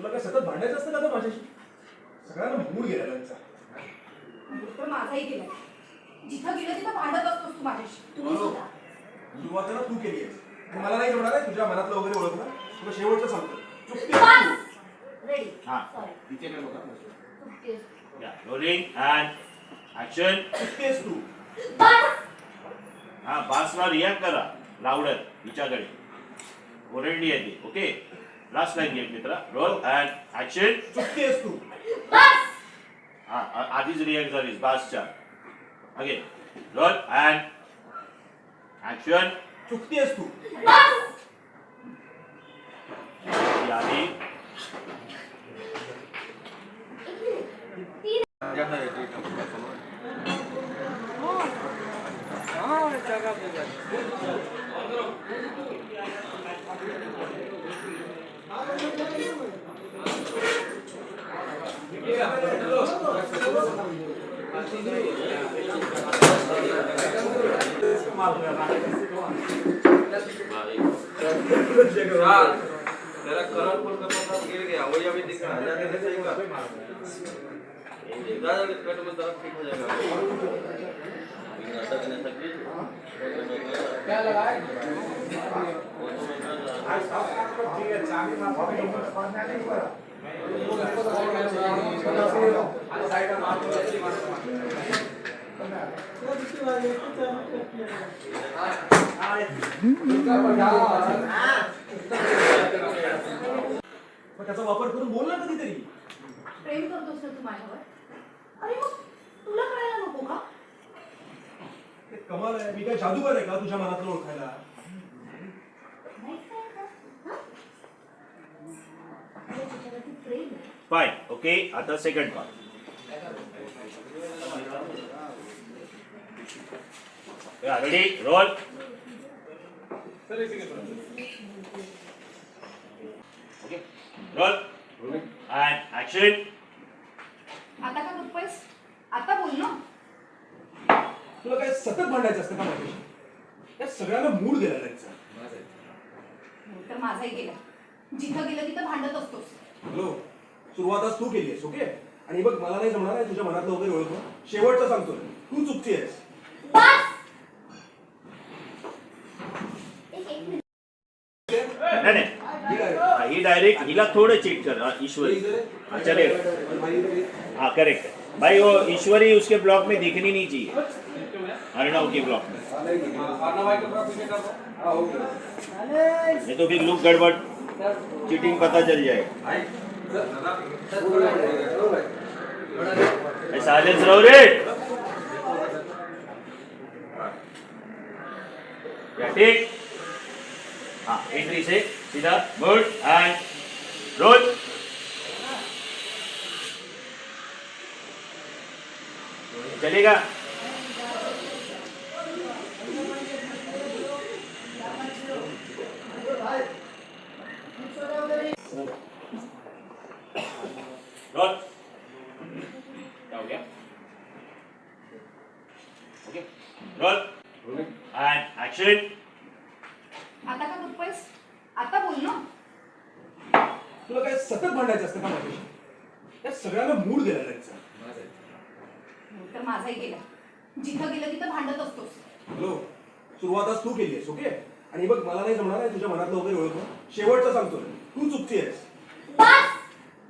तुला काय सतत भांडायचं असतं का तर माझ्याशी? सगळ्यांना मूड गेला त्यांचा. तर माझाही गेला. जिथं गेलं तिथं भांडत असतोस तू माझ्याशी. तुम्ही सुद्धा. सुरुवातीला तू केली आहेस. मला नाही जमणार आहे तुझ्या मनातलं वगैरे ओळखणं. तुला शेवटचं सांगतो. रेडी. हां. सॉरी. तिथे काय बघा. चुकतेस. या रोलिंग अँड ऍक्शन. चुकतेस तू. हा बासला रिॲक्ट करा लावडर हिच्याकडे ओरडली आहे ती. ओके लास्ट लाईन घे मित्रा. Roll and action. चुकतेस तू. हा आधीच रिॲक्ट झालीस बासच्या. Okay roll and action. चुकतेस तू. आधी तेरा कलरफुल कपड़ा गिर गया वही अभी दिख रहा है जाके सही कर ज्यादा कट में तरफ ठीक हो जाएगा नाटक ने सब क्या लगाए ठीक है चाबी मार त्याचा वापर करून बोल ना कधीतरी. प्रेम करतोस ना तू माझ्यावर? अरे मग तुला कळायला नको का? ते कमाल आहे. मी काय जादूगर आहे का तुझ्या मनातलं ओळखायला? नाही काय का? हं? अरे तुझ्यावरती प्रेम आहे. फाईन. ओके आता second part. Ready roll. Okay roll and action. आता का गप्पस? आता बोल ना. तुला काय सतत भांडायचं असतं का माझ्याशी? त्या सगळ्यांना मूड गेला त्यांचा. तर माझाही गेला. जिथं गेलं तिथं भांडत असतोस. हॅलो सुरुवातच तू केली आहेस. ओके आणि बघ मला नाही जमणार आहे तुझ्या मनातलं वगैरे ओळखणं. शेवटचं सांगतोय तू चुकती आहेस. नाही नाही ही डायरेक्ट हिला थोडं चेक कर. ईश्वरी चले हाँ करेक्ट. भाई वो ईश्वरी उसके ब्लॉक में दिखनी नहीं चाहिए अर्णव के ब्लॉक में. नहीं तो फिर लुक गड़बड़ चीटिंग पता चल जाएगा. साइलेंस रहो रे. या ठीक. हाँ एंट्री से सीधा गुड एंड रोल. चलेगा. रोल. क्या हो गया? Okay roll and action. आता का गप्पस? आता बोल ना. तुला काय सतत भांडायचं असतं का माझ्याशी? त्या सगळ्यांना मूड गेला त्यांचा. तर माझाही गेला. जिथं गेलं तिथं भांडत असतोस. हॅलो सुरुवातच तू केली आहेस. ओके आणि बघ मला नाही जमणार आहे तुझ्या मनातलं वगैरे ओळखणं. शेवटचं सांगतोय तू चुकती आहेस.